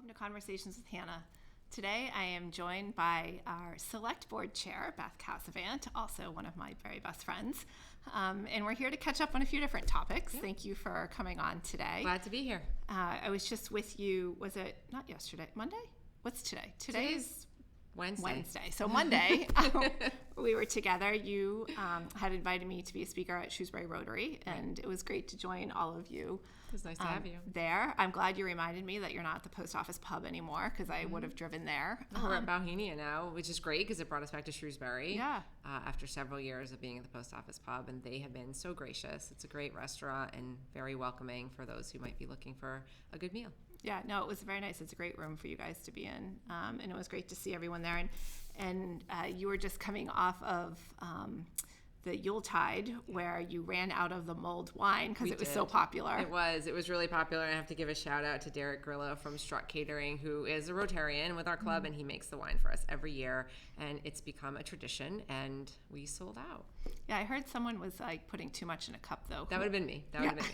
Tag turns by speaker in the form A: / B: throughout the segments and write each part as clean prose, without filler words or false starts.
A: welcome to Conversations with Hannah. Today I am joined by our Select Board Chair, Beth Casavant, also one of my very best friends. And we're here to catch up on a few different topics. Yep. Thank you for coming on today.
B: Glad to be here.
A: I was just with you, was it not yesterday, Monday? What's today?
B: Today's Wednesday.
A: So Monday, we were together. You had invited me to be a speaker at Shrewsbury Rotary, and it was great to join all of you.
B: It was nice to have you
A: there. I'm glad you reminded me that you're not at the post office pub anymore, because I would have driven there.
B: We're at Bohemia now, which is great because it brought us back to Shrewsbury.
A: Yeah.
B: After several years of being at the post office pub, and they have been so gracious. It's a great restaurant and very welcoming for those who might be looking for a good meal.
A: Yeah, no, it was very nice. It's a great room for you guys to be in, and it was great to see everyone there. And you were just coming off of the Yuletide, where you ran out of the mulled wine because it was so popular.
B: It was really popular. I have to give a shout out to Derek Grillo from Struck Catering, who is a Rotarian with our club, and he makes the wine for us every year, and it's become a tradition, and we sold out.
A: Yeah, I heard someone was like putting too much in a cup, though.
B: That would have been me.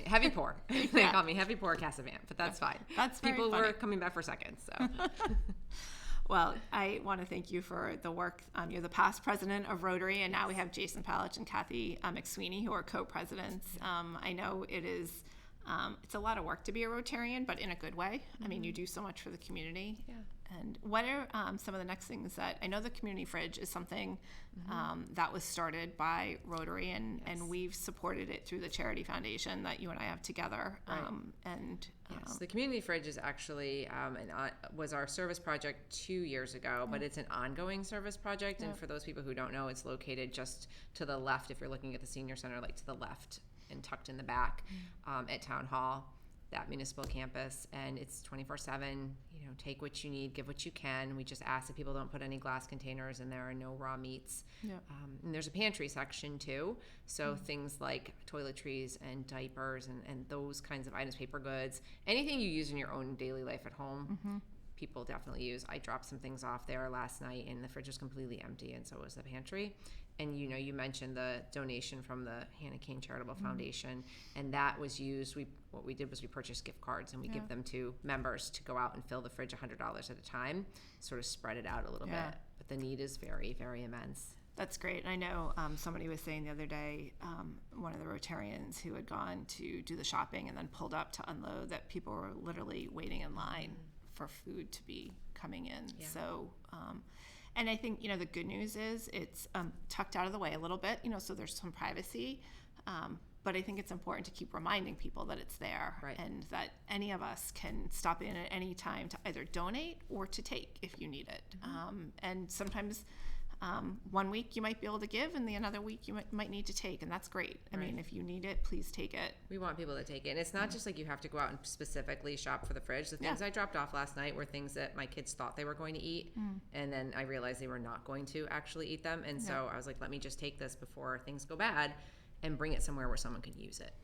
B: Heavy pour. They call me Heavy Pour Casavant, but that's fine.
A: That's very
B: People
A: funny.
B: were coming back for seconds, so.
A: Well, I want to thank you for the work. You're the past president of Rotary, and now we have Jason Palich and Kathy McSweeney, who are co-presidents. I know it's a lot of work to be a Rotarian, but in a good way. I mean, you do so much for the community.
B: Yeah.
A: And what are some of the next things that, I know the community fridge is something that was started by Rotary, and we've supported it through the charity foundation that you and I have together.
B: Right. Yes, the community fridge is actually was our service project 2 years ago, but it's an ongoing service project. And for those people who don't know, it's located just to the left. If you're looking at the senior center, like to the left and tucked in the back at Town Hall, that municipal campus, and it's 24/7. Take what you need, give what you can. We just ask that people don't put any glass containers in there, and no raw meats.
A: Yeah.
B: And there's a pantry section too, so things like toiletries and diapers and those kinds of items, paper goods, anything you use in your own daily life at home. People definitely use. I dropped some things off there last night, and the fridge was completely empty, and so was the pantry. And you mentioned the donation from the Hannah Kane Charitable Foundation, and that was used. What we did was we purchased gift cards, and we give them to members to go out and fill the fridge $100 at a time, sort of spread it out a little bit. But the need is very, very immense.
A: That's great. I know somebody was saying the other day, one of the Rotarians who had gone to do the shopping and then pulled up to unload, that people were literally waiting in line for food to be coming in.
B: Yeah.
A: So, and I think, the good news is it's tucked out of the way a little bit, so there's some privacy. But I think it's important to keep reminding people that it's there, and that any of us can stop in at any time to either donate or to take if you need it. And sometimes 1 week you might be able to give, and the another week you might need to take, and that's great. I mean, if you need it, please take it.
B: We want people to take it. And it's not just like you have to go out and specifically shop for the fridge. The things I dropped off last night were things that my kids thought they were going to eat, and then I realized they were not going to actually eat them. And so I was like, let me just take this before things go bad and bring it somewhere where someone can use it.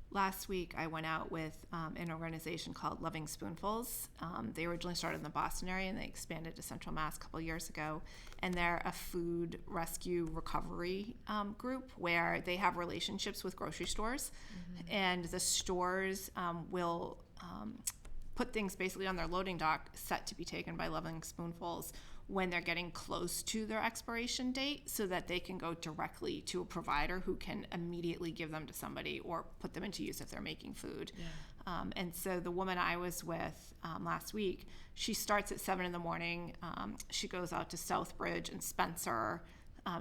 A: Last week, I went out with an organization called Loving Spoonfuls. They originally started in the Boston area, and they expanded to Central Mass a couple of years ago. And they're a food rescue recovery group where they have relationships with grocery stores. And the stores will put things basically on their loading dock set to be taken by Loving Spoonfuls when they're getting close to their expiration date, so that they can go directly to a provider who can immediately give them to somebody or put them into use if they're making food. And so the woman I was with last week, she starts at 7 in the morning. She goes out to Southbridge and Spencer,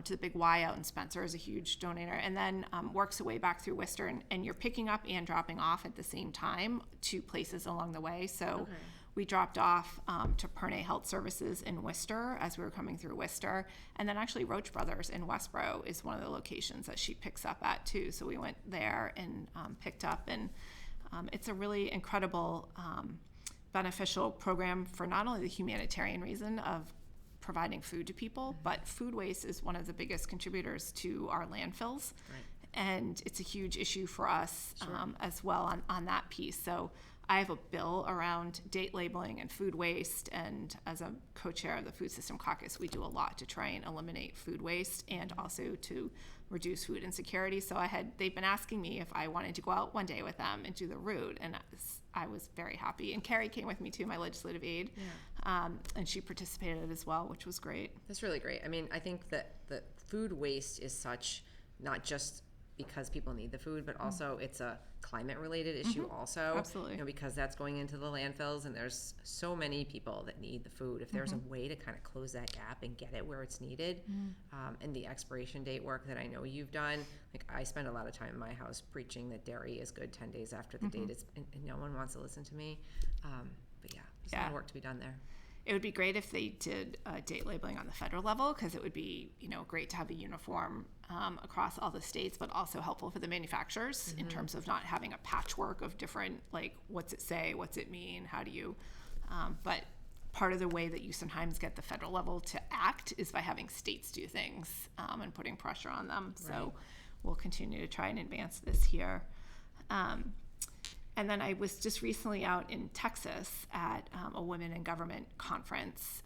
A: to the big Y out in Spencer is a huge donator, and then works her way back through Worcester, and you're picking up and dropping off at the same time, 2 places along the way. So we dropped off to Pernay Health Services in Worcester as we were coming through Worcester, and then actually Roach Brothers in Westboro is one of the locations that she picks up at too. So we went there and picked up, and it's a really incredible beneficial program for not only the humanitarian reason of providing food to people, but food waste is one of the biggest contributors to our landfills. And it's a huge issue for us as well on that piece. So I have a bill around date labeling and food waste, and as a co-chair of the Food System Caucus, we do a lot to try and eliminate food waste and also to reduce food insecurity. So they've been asking me if I wanted to go out one day with them and do the route, and I was very happy. And Carrie came with me too, my legislative aide, and she participated as well, which was great.
B: That's really great. I mean, I think that the food waste is such, not just because people need the food, but also it's a climate related issue also.
A: Absolutely.
B: Because that's going into the landfills, and there's so many people that need the food. If there's a way to kind of close that gap and get it where it's needed, and the expiration date work that I know you've done, like I spend a lot of time in my house preaching that dairy is good 10 days after the date is, and no one wants to listen to me. But yeah, there's a lot of work to be done there.
A: It would be great if they did date labeling on the federal level, because it would be, great to have a uniform across all the states, but also helpful for the manufacturers in terms of not having a patchwork of different, like, what's it say, what's it mean, how do you, but part of the way that you sometimes get the federal level to act is by having states do things and putting pressure on them. Right. So we'll continue to try and advance this here. And then I was just recently out in Texas at a Women in Government conference.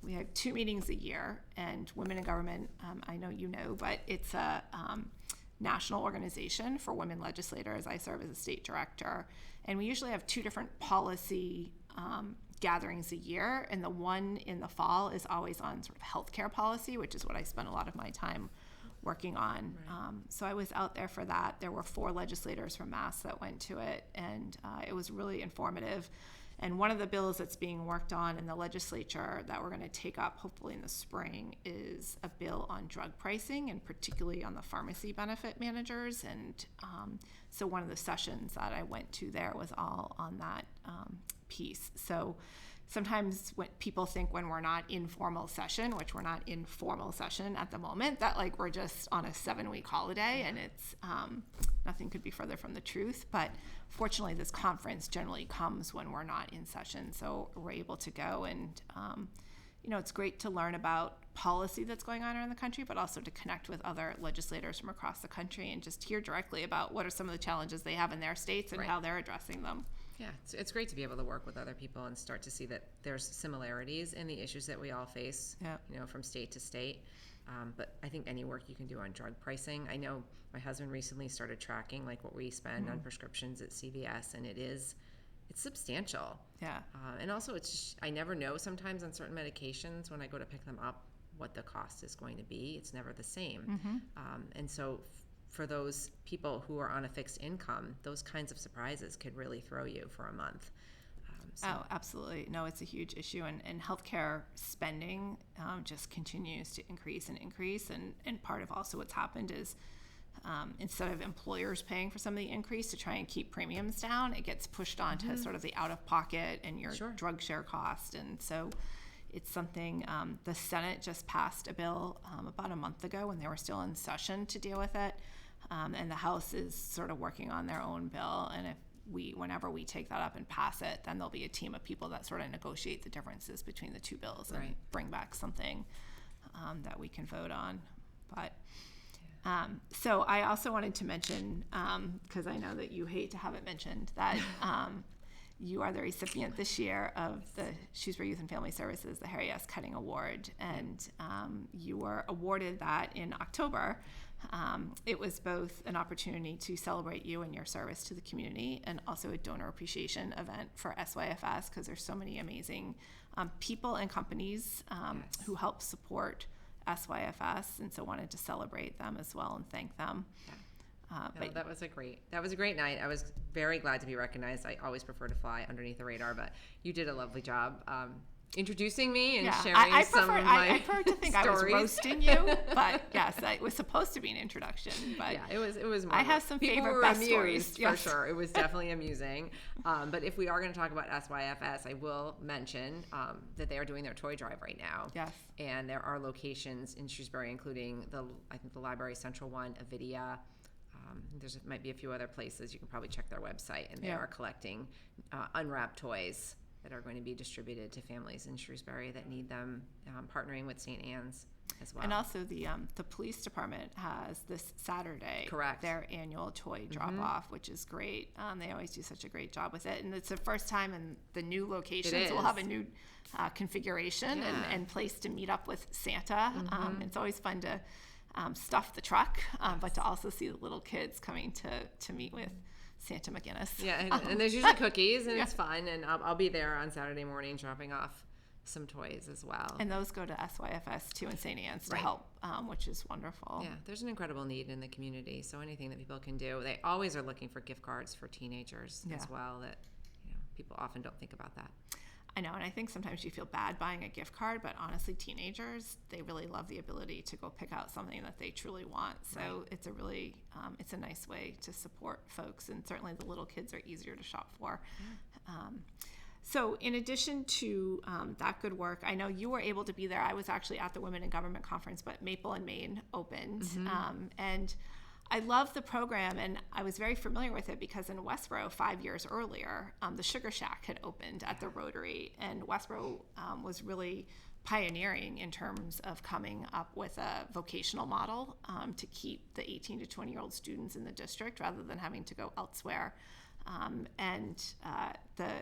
A: We have 2 meetings a year, and Women in Government, I know you know, but it's a national organization for women legislators. I serve as a state director, and we usually have 2 different policy gatherings a year, and the one in the fall is always on sort of healthcare policy, which is what I spend a lot of my time working on. Right. So I was out there for that. There were 4 legislators from Mass that went to it, and it was really informative. And one of the bills that's being worked on in the legislature that we're going to take up hopefully in the spring is a bill on drug pricing, and particularly on the pharmacy benefit managers. And so one of the sessions that I went to there was all on that piece. So sometimes when people think when we're not in formal session, which we're not in formal session at the moment, that like we're just on a 7-week holiday, and it's nothing could be further from the truth. But fortunately, this conference generally comes when we're not in session, so we're able to go, and it's great to learn about policy that's going on around the country, but also to connect with other legislators from across the country and just hear directly about what are some of the challenges they have in their states and
B: Right.
A: how they're addressing them.
B: Yeah, it's great to be able to work with other people and start to see that there's similarities in the issues that we all face, from state to state. But I think any work you can do on drug pricing. I know my husband recently started tracking like what we spend on prescriptions at CVS, and it's substantial. Yeah. And also I never know sometimes on certain medications when I go to pick them up what the cost is going to be. It's never the same. And so for those people who are on a fixed income, those kinds of surprises could really throw you for a month.
A: Oh, absolutely. No, it's a huge issue. And healthcare spending just continues to increase. And part of also what's happened is instead of employers paying for some of the increase to try and keep premiums down, it gets pushed on to sort of the out-of-pocket and your drug share cost. And so it's something, the Senate just passed a bill about a month ago when they were still in session to deal with it. And the House is sort of working on their own bill. And whenever we take that up and pass it, then there'll be a team of people that sort of negotiate the differences between the 2 bills and bring back something that we can vote on. But so I also wanted to mention, because I know that you hate to have it mentioned, that you are the recipient this year of the Shrewsbury Youth and Family Services, the Harry S. Cutting Award, and you were awarded that in October. It was both an opportunity to celebrate you and your service to the community, and also a donor appreciation event for SYFS, because there's so many amazing people and companies who help support SYFS, and so wanted to celebrate them as well and thank them. But
B: that was a great night. I was very glad to be recognized. I always prefer to fly underneath the radar, but you did a lovely job introducing me and sharing some of my
A: I prefer to think
B: stories.
A: I was roasting you, but yes, it was supposed to be an introduction. But
B: yeah, it was.
A: I have some
B: people
A: favorite
B: were
A: best
B: amused,
A: stories
B: for sure. It was definitely amusing. But if we are going to talk about SYFS, I will mention that they are doing their toy drive right now.
A: Yes.
B: And there are locations in Shrewsbury, including I think the Library Central one, Avidia. Might be a few other places. You can probably check their website, and they are collecting unwrapped toys that are going to be distributed to families in Shrewsbury that need them, partnering with St. Anne's as well.
A: And also the police department has this Saturday,
B: Correct.
A: their annual toy drop-off, which is great. They always do such a great job with it. And it's the first time in the new location,
B: It
A: so we'll
B: is.
A: have a new configuration
B: Yeah.
A: and place to meet up with Santa. It's always fun to stuff the truck, but to also see the little kids coming to meet with Santa McGinnis.
B: Yeah, and there's usually cookies, and it's fun. And I'll be there on Saturday morning dropping off some toys as well.
A: And those go to SYFS too in St. Anne's to
B: Right.
A: help, which is wonderful.
B: Yeah, there's an incredible need in the community. So anything that people can do, they always are looking for gift cards for teenagers as well. That people often don't think about that.
A: I know, and I think sometimes you feel bad buying a gift card, but honestly, teenagers, they really love the ability to go pick out something that they truly want. So it's a really, it's a nice way to support folks, and certainly the little kids are easier to shop for. So in addition to that good work, I know you were able to be there. I was actually at the Women in Government Conference, but Maple and Maine opened. And I love the program, and I was very familiar with it because in Westboro 5 years earlier, the Sugar Shack had opened at the Rotary, and Westboro was really pioneering in terms of coming up with a vocational model to keep the 18 to 20-year-old students in the district rather than having to go elsewhere. The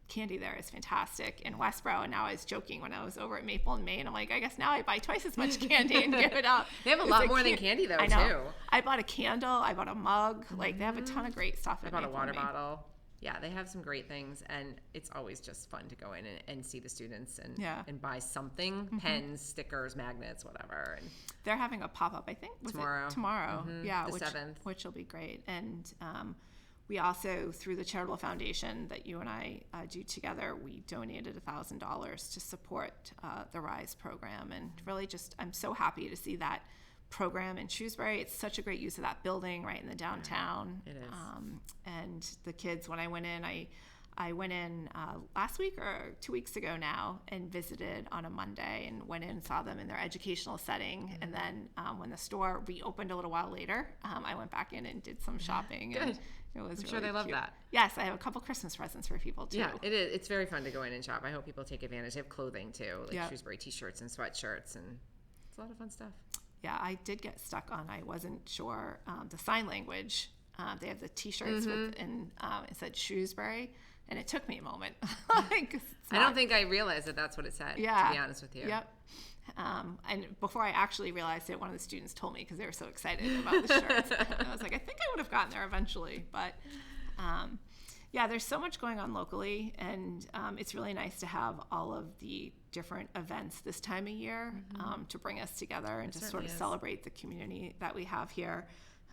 A: candy there is fantastic in Westboro, and now I was joking when I was over at Maple and Maine. I'm like, I guess now I buy twice as much candy and give it up.
B: They have a lot more than candy though,
A: I know.
B: too.
A: I bought a candle, I bought a mug, like they have a ton of great stuff.
B: I bought a water bottle. Yeah, they have some great things, and it's always just fun to go in and see the students and buy something, pens, stickers, magnets, whatever. And
A: they're having a pop-up, I think, tomorrow. Yeah,
B: the 7th.
A: Which will be great. And we also, through the charitable foundation that you and I do together, we donated $1,000 to support the RISE program. And really just, I'm so happy to see that program in Shrewsbury. It's such a great use of that building right in the downtown.
B: It is.
A: And the kids, when I went in, I went in last week or 2 weeks ago now and visited on a Monday and went in and saw them in their educational setting. And then when the store reopened a little while later, I went back in and did some shopping.
B: Good.
A: And it was
B: I'm
A: really
B: sure they love
A: cute.
B: that.
A: Yes, I have a couple Christmas presents for people too.
B: Yeah, it is. It's very fun to go in and shop. I hope people take advantage. They have clothing too, like
A: Yep.
B: Shrewsbury t-shirts and sweatshirts, and it's a lot of fun stuff.
A: Yeah, I did get stuck on, I wasn't sure, the sign language. They have the t-shirts with, and it said Shrewsbury, and it took me a moment.
B: I don't think I realized that that's what it said, to be honest with you.
A: Yep. And before I actually realized it, one of the students told me because they were so excited about the shirts. And I was like, I think I would have gotten there eventually. But yeah, there's so much going on locally, and it's really nice to have all of the different events this time of year to bring us together and to sort of celebrate the community that we have here.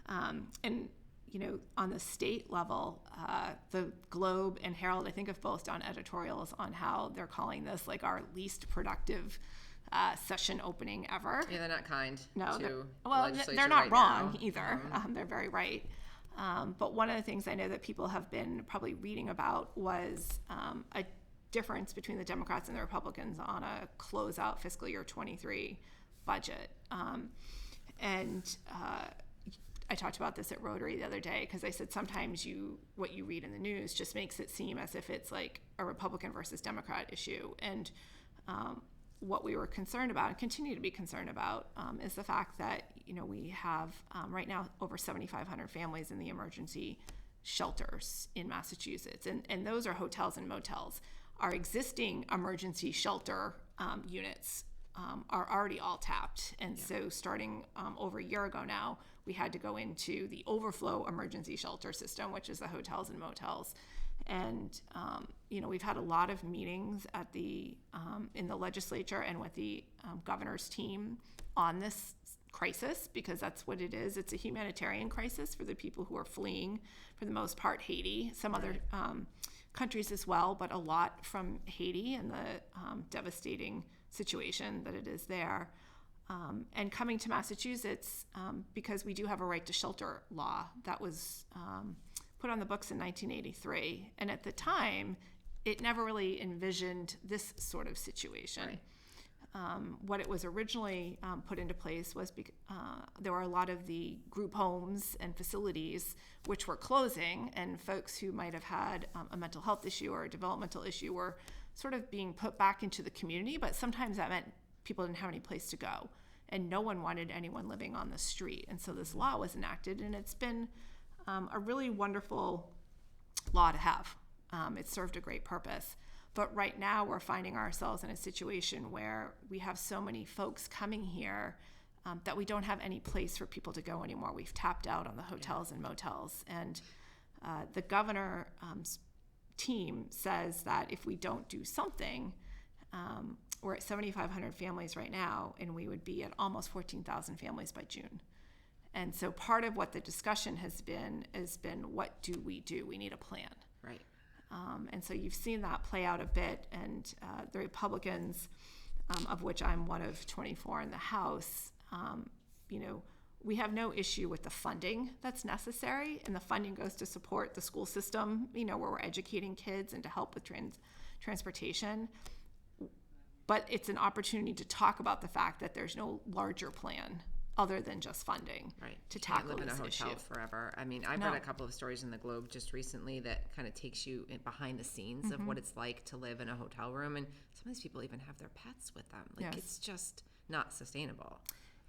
A: And you know, on the state level, the Globe and Herald, I think, have both done editorials on how they're calling this like our least productive session opening ever.
B: Yeah, they're not kind.
A: No,
B: to
A: well,
B: the legislature
A: they're not
B: right
A: wrong
B: now.
A: either. They're very right. But one of the things I know that people have been probably reading about was a difference between the Democrats and the Republicans on a closeout fiscal year 23 budget. I talked about this at Rotary the other day because I said sometimes what you read in the news just makes it seem as if it's like a Republican versus Democrat issue. And what we were concerned about and continue to be concerned about is the fact that, you know, we have right now over 7,500 families in the emergency shelters in Massachusetts. And those are hotels and motels. Our existing emergency shelter units are already all tapped. And so starting over a year ago now, we had to go into the overflow emergency shelter system, which is the hotels and motels. And, you know, we've had a lot of meetings at in the legislature and with the governor's team on this crisis, because that's what it is. It's a humanitarian crisis for the people who are fleeing, for the most part, Haiti, some other countries as well, but a lot from Haiti and the devastating situation that it is there. And coming to Massachusetts, because we do have a right to shelter law that was put on the books in 1983. And at the time, it never really envisioned this sort of situation. Right. What it was originally put into place was there were a lot of the group homes and facilities which were closing, and folks who might have had a mental health issue or a developmental issue were sort of being put back into the community, but sometimes that meant people didn't have any place to go. and no one wanted anyone living on the street. And so this law was enacted, and it's been a really wonderful law to have. It served a great purpose. But right now we're finding ourselves in a situation where we have so many folks coming here that we don't have any place for people to go anymore. We've tapped out on the hotels and motels. And the governor's team says that if we don't do something, we're at 7,500 families right now, and we would be at almost 14,000 families by June. And so part of what the discussion has been what do? We need a plan.
B: Right.
A: And so you've seen that play out a bit, and the Republicans, of which I'm one of 24 in the House, we have no issue with the funding that's necessary, and the funding goes to support the school system, where we're educating kids and to help with transportation. But it's an opportunity to talk about the fact that there's no larger plan other than just funding to tackle this issue. You can't live in a hotel
B: forever. I mean, I've read a couple of stories in the Globe just recently that kind of takes you behind the scenes of what it's like to live in a hotel room, and some of these people even have their pets with them. It's just not sustainable.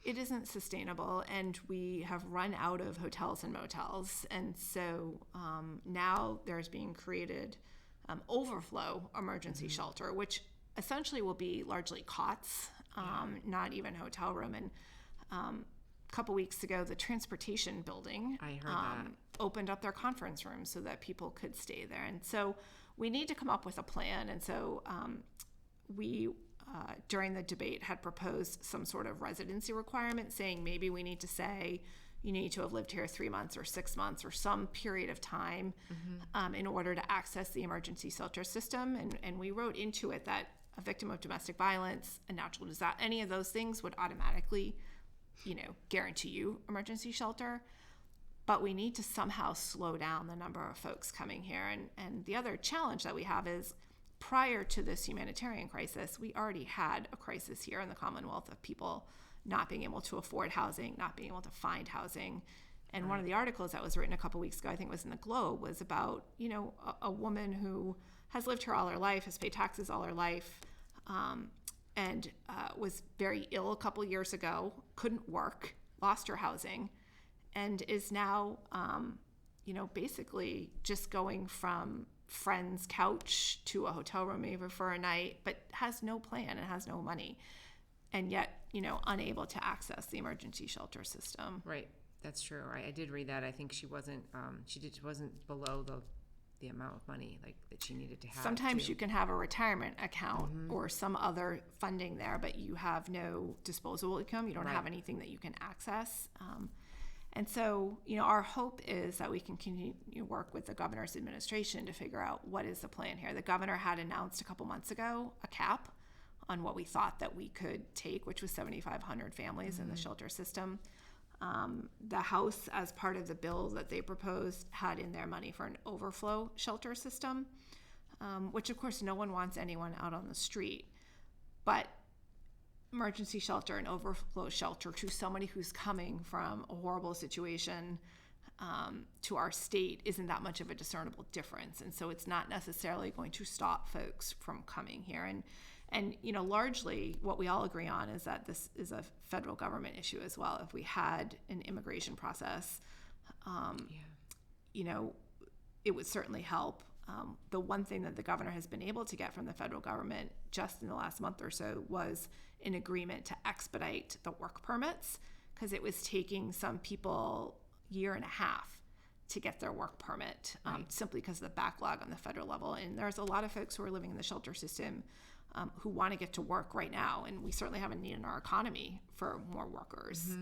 A: It isn't sustainable, and we have run out of hotels and motels, and so now there's being created overflow emergency shelter, which essentially will be largely cots, not even hotel room. And a couple weeks ago, the transportation building opened up their conference room so that people could stay there. And so we need to come up with a plan. And so we, during the debate, had proposed some sort of residency requirement, saying maybe we need to say you need to have lived here 3 months or 6 months or some period of time in order to access the emergency shelter system. And we wrote into it that a victim of domestic violence, a natural disaster, any of those things would automatically, guarantee you emergency shelter. But we need to somehow slow down the number of folks coming here. And the other challenge that we have is, prior to this humanitarian crisis, we already had a crisis here in the Commonwealth of people not being able to afford housing, not being able to find housing. And one of the articles that was written a couple weeks ago, I think it was in the Globe, was about, a woman who has lived here all her life, has paid taxes all her life, and was very ill a couple years ago, couldn't work, lost her housing, and is now, basically just going from friend's couch to a hotel room maybe for a night, but has no plan and has no money, and yet, unable to access the emergency shelter system.
B: Right. That's true. I did read that. I think she wasn't below the amount of money that she needed to have.
A: Sometimes you can have a retirement account or some other funding there, but you have no disposable income. You don't have anything that you can access. And so, our hope is that we can continue to work with the governor's administration to figure out what is the plan here. The governor had announced a couple months ago a cap on what we thought that we could take, which was 7,500 families in the shelter system. The House, as part of the bill that they proposed, had in their money for an overflow shelter system, which of course no one wants anyone out on the street. But emergency shelter and overflow shelter to somebody who's coming from a horrible situation to our state isn't that much of a discernible difference. And so it's not necessarily going to stop folks from coming here. And largely what we all agree on is that this is a federal government issue as well. If we had an immigration process, it would certainly help. The one thing that the governor has been able to get from the federal government just in the last month or so was an agreement to expedite the work permits, because it was taking some people a year and a half to get their work permit, simply because of the backlog on the federal level. And there's a lot of folks who are living in the shelter system who want to get to work right now, and we certainly have a need in our economy for more workers.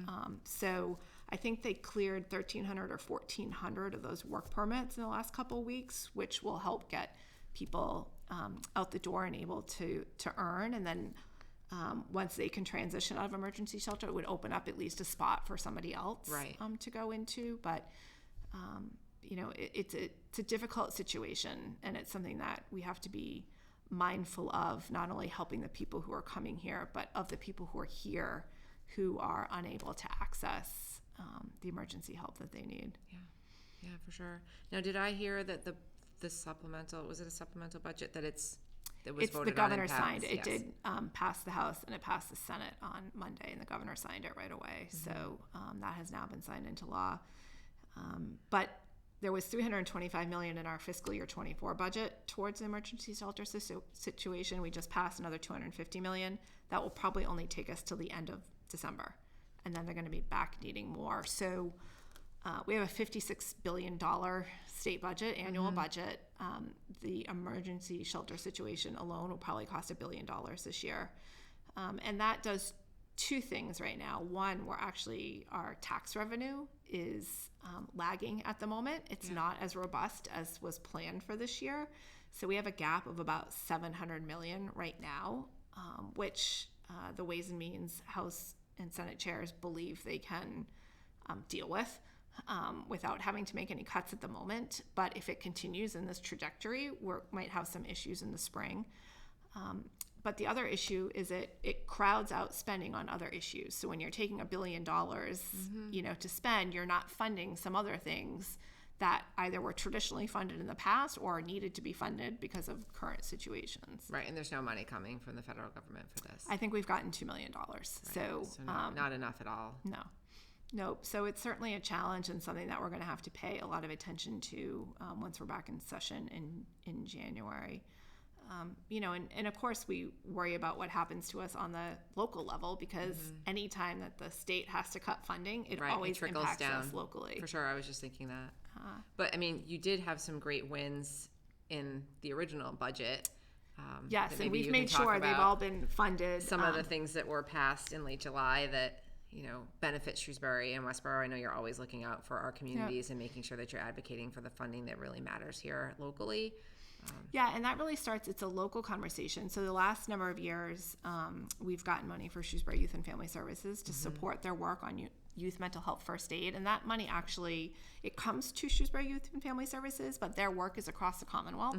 A: So I think they cleared 1,300 or 1,400 of those work permits in the last couple of weeks, which will help get people out the door and able to earn. And then once they can transition out of emergency shelter, it would open up at least a spot for somebody else to go into. But it's a difficult situation, and it's something that we have to be mindful of, not only helping the people who are coming here, but of the people who are here who are unable to access the emergency help that they need.
B: Yeah, for sure. Now, did I hear that the supplemental, was it a supplemental budget, that it's that was
A: It's
B: voted
A: the governor
B: on and passed.
A: signed it. It
B: Yes.
A: did pass the House, and it passed the Senate on Monday, and the governor signed it right away. So that has now been signed into law. But there was $325 million in our fiscal year 24 budget towards the emergency shelter situation. We just passed another $250 million. That will probably only take us till the end of December, and then they're going to be back needing more. So we have a $56 billion state budget, annual budget. The emergency shelter situation alone will probably cost $1 billion this year. And that does two things right now. One, our tax revenue is lagging at the moment. It's not as robust as was planned for this year. So we have a gap of about $700 million right now, which the Ways and Means House and Senate chairs believe they can deal with without having to make any cuts at the moment. But if it continues in this trajectory, we might have some issues in the spring. But the other issue is it crowds out spending on other issues. So when you're taking $1 billion, to spend, you're not funding some other things that either were traditionally funded in the past or needed to be funded because of current situations.
B: Right, and there's no money coming from the federal government for this.
A: I think we've gotten $2 million.
B: Right.
A: So
B: not enough at all.
A: No. Nope. So it's certainly a challenge and something that we're going to have to pay a lot of attention to once we're back in session in January. And of course we worry about what happens to us on the local level because anytime that the state has to cut funding, it always
B: trickles
A: impacts
B: down
A: us locally.
B: For sure, I was just thinking that. But I mean, you did have some great wins in the original budget.
A: Yes, and we've made sure they've all been funded.
B: Some of the things that were passed in late July that benefit Shrewsbury and Westboro. I know you're always looking out for our communities and making sure that you're advocating for the funding that really matters here locally.
A: Yeah, and that really it's a local conversation. So the last number of years, we've gotten money for Shrewsbury Youth and Family Services to support their work on youth mental health first aid. And that money it comes to Shrewsbury Youth and Family Services, but their work is across the Commonwealth.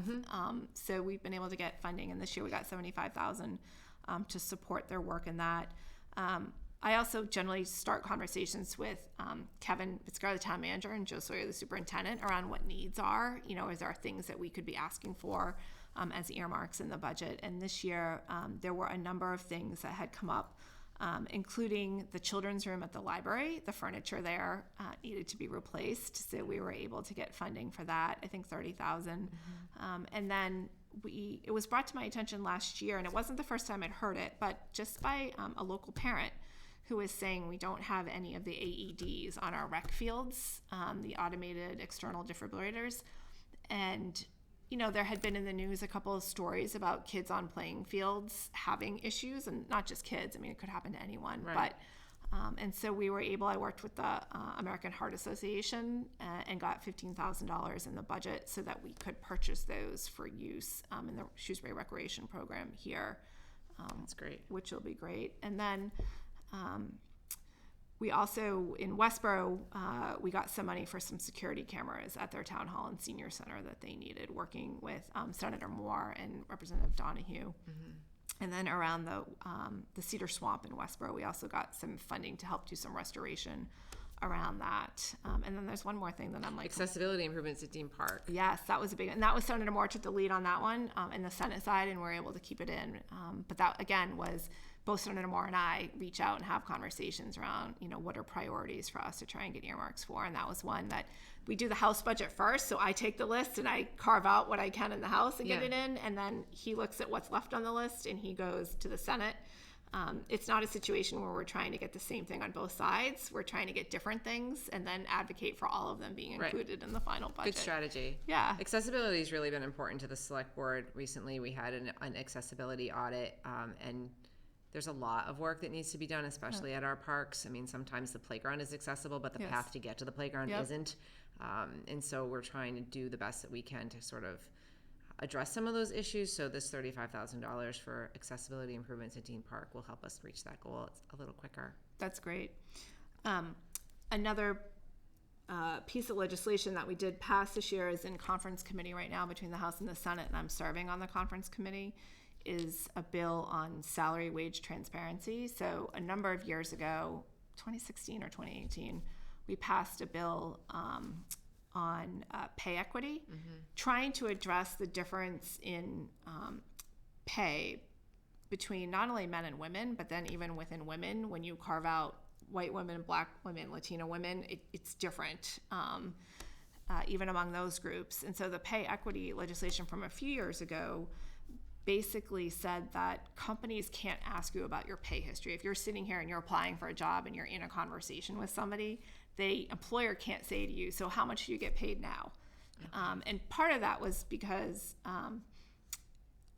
A: So we've been able to get funding, and this year we got $75,000 to support their work in that. I also generally start conversations with Kevin Fitzgerald, the town manager, and Joe Sawyer, the superintendent, around what needs are. Is there things that we could be asking for as earmarks in the budget? And this year, there were a number of things that had come up, including the children's room at the library. The furniture there needed to be replaced, so we were able to get funding for that. I think $30,000, and then it was brought to my attention last year, and it wasn't the first time I'd heard it, but just by a local parent who was saying we don't have any of the AEDs on our rec fields, the automated external defibrillators. And, there had been in the news a couple of stories about kids on playing fields having issues, and not just kids. I mean, it could happen to anyone.
B: Right.
A: But, and so I worked with the American Heart Association and got $15,000 in the budget so that we could purchase those for use in the Shrewsbury Recreation Program here.
B: That's great.
A: Which will be great. And then we also, in Westboro, we got some money for some security cameras at their town hall and senior center that they needed, working with Senator Moore and Representative Donahue. And then around the Cedar Swamp in Westboro, we also got some funding to help do some restoration around that. And then there's one more thing that I'm like...
B: Accessibility improvements at Dean Park.
A: Yes, that was a big... And that was Senator Moore took the lead on that one in the Senate side, and we're able to keep it in. But that, again, was... Both Senator Moore and I reach out and have conversations around, what are priorities for us to try and get earmarks for. And that was one that we do the House budget first. So I take the list and I carve out what I can in the House and get it in. And then he looks at what's left on the list and he goes to the Senate. It's not a situation where we're trying to get the same thing on both sides. We're trying to get different things and then advocate for all of them being included in the final budget.
B: Good strategy.
A: Yeah.
B: Accessibility has really been important to the select board. Recently, we had an accessibility audit, and there's a lot of work that needs to be done, especially at our parks. I mean, sometimes the playground is accessible, but the path to get to the playground isn't. And so we're trying to do the best that we can to sort of address some of those issues. So this $35,000 for accessibility improvements at Dean Park will help us reach that goal a little quicker.
A: That's great. Another piece of legislation that we did pass this year is in conference committee right now between the House and the Senate, and I'm serving on the conference committee, is a bill on salary wage transparency. So a number of years ago, 2016 or 2018, we passed a bill on pay equity, trying to address the difference in pay between not only men and women, but then even within women, when you carve out white women, black women, Latino women, it's different, even among those groups. And so the pay equity legislation from a few years ago basically said that companies can't ask you about your pay history. If you're sitting here and you're applying for a job and you're in a conversation with somebody, the employer can't say to you, so how much do you get paid now? And part of that was because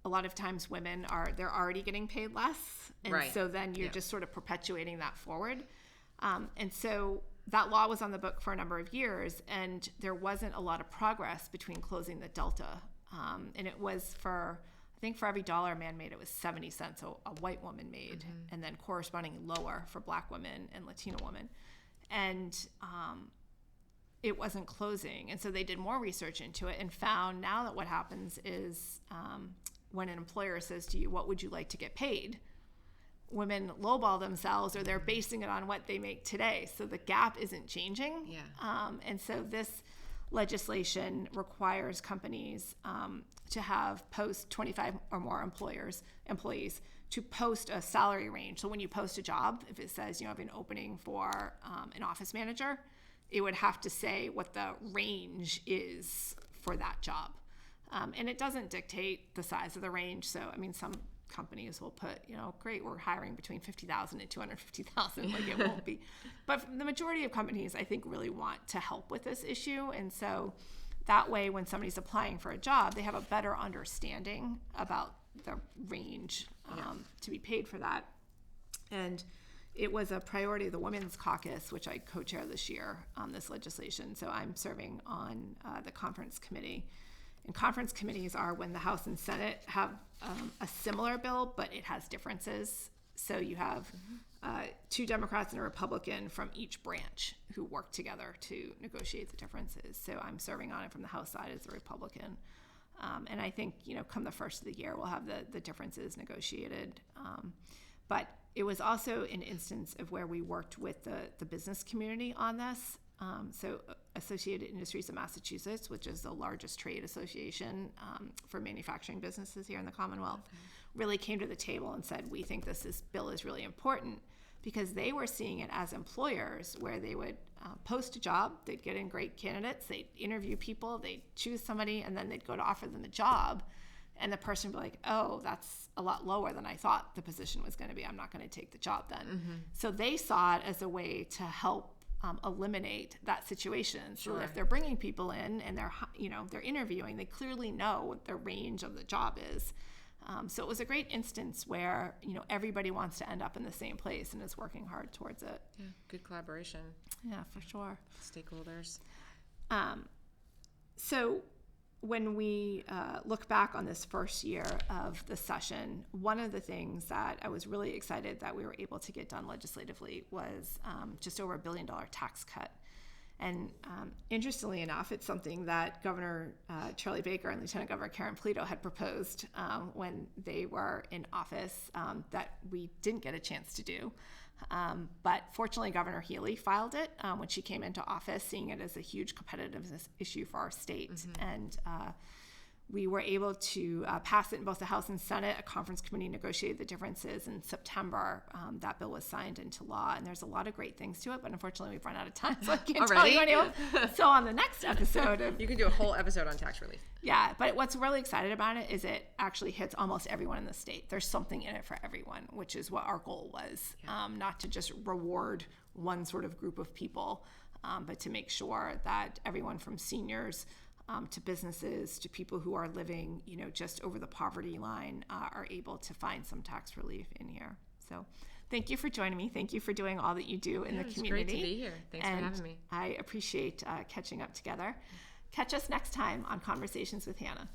A: a lot of times women they're already getting paid less. And
B: right.
A: So then you're just sort of perpetuating that forward. And so that law was on the book for a number of years, and there wasn't a lot of progress between closing the delta. And it was I think for every dollar a man made, it was 70 cents a white woman made, and then corresponding lower for black women and Latino women. And it wasn't closing. And so they did more research into it and found now that what happens is when an employer says to you, what would you like to get paid? Women lowball themselves, or they're basing it on what they make today. So the gap isn't changing.
B: Yeah.
A: And so this legislation requires companies to have post 25 or more employees to post a salary range. So when you post a job, if it says you have an opening for an office manager, it would have to say what the range is for that job. And it doesn't dictate the size of the range. So, I mean, some companies will put, great, we're hiring between 50,000 and 250,000. Like, it won't be. But the majority of companies, I think, really want to help with this issue. And so that way, when somebody's applying for a job, they have a better understanding about the range to be paid for that. And it was a priority of the Women's Caucus, which I co-chair this year on this legislation. So I'm serving on the conference committee. And conference committees are when the House and Senate have a similar bill, but it has differences. So you have two Democrats and a Republican from each branch who work together to negotiate the differences. So I'm serving on it from the House side as a Republican. And I think, come the first of the year, we'll have the differences negotiated. But it was also an instance of where we worked with the business community on this. So Associated Industries of Massachusetts, which is the largest trade association for manufacturing businesses here in the Commonwealth, really came to the table and said, we think this bill is really important, because they were seeing it as employers where they would post a job, they'd get in great candidates, they'd interview people, they'd choose somebody, and then they'd go to offer them the job. And the person would be like, oh, that's a lot lower than I thought the position was going to be. I'm not going to take the job then. So they saw it as a way to help eliminate that situation. So if they're bringing people in and they're interviewing, they clearly know what the range of the job is. So it was a great instance where, everybody wants to end up in the same place and is working hard towards it.
B: Yeah, good collaboration.
A: Yeah, for sure.
B: Stakeholders.
A: So when we look back on this first year of the session, one of the things that I was really excited that we were able to get done legislatively was just over $1 billion tax cut. And interestingly enough, it's something that Governor Charlie Baker and Lieutenant Governor Karen Polito had proposed when they were in office that we didn't get a chance to do. But fortunately, Governor Healy filed it when she came into office, seeing it as a huge competitiveness issue for our state. And we were able to pass it in both the House and Senate. A conference committee negotiated the differences in September. That bill was signed into law, and there's a lot of great things to it, but unfortunately we've run out of time, so I can't tell you any of them. So on the next episode
B: you can do a whole episode on tax relief.
A: Yeah, but what's really excited about it is it actually hits almost everyone in the state. There's something in it for everyone, which is what our goal was, not to just reward one sort of group of people, but to make sure that everyone from seniors to businesses, to people who are living, just over the poverty line, are able to find some tax relief in here. So thank you for joining me. Thank you for doing all that you do in the community.
B: It's great to be here. Thanks for having me.
A: I appreciate catching up together. Catch us next time on Conversations with Hannah.